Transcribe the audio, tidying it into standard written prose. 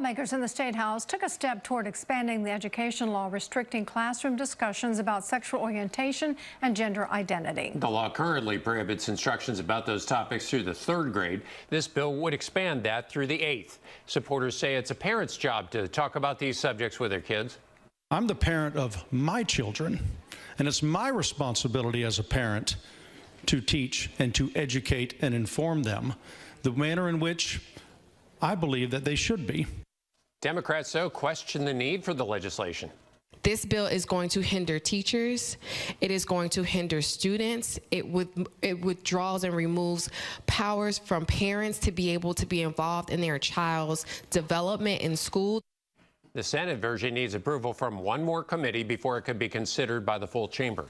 Lawmakers in the State House took a step toward expanding the education law restricting classroom discussions about sexual orientation and gender identity. The law currently prohibits instructions about those topics through the 3rd grade. This bill would expand that through the 8th. Supporters say it's a parent's job to talk about these subjects with their kids. I'm the parent of my children, and it's my responsibility as a parent to teach and to educate and inform them the manner in which I believe that they should be. Democrats, though, question the need for the legislation. This bill is going to hinder teachers. It is going to hinder students. It withdraws and removes powers from parents to be able to be involved in their child's development in school. The Senate version needs approval from one more committee before it could be considered by the full chamber.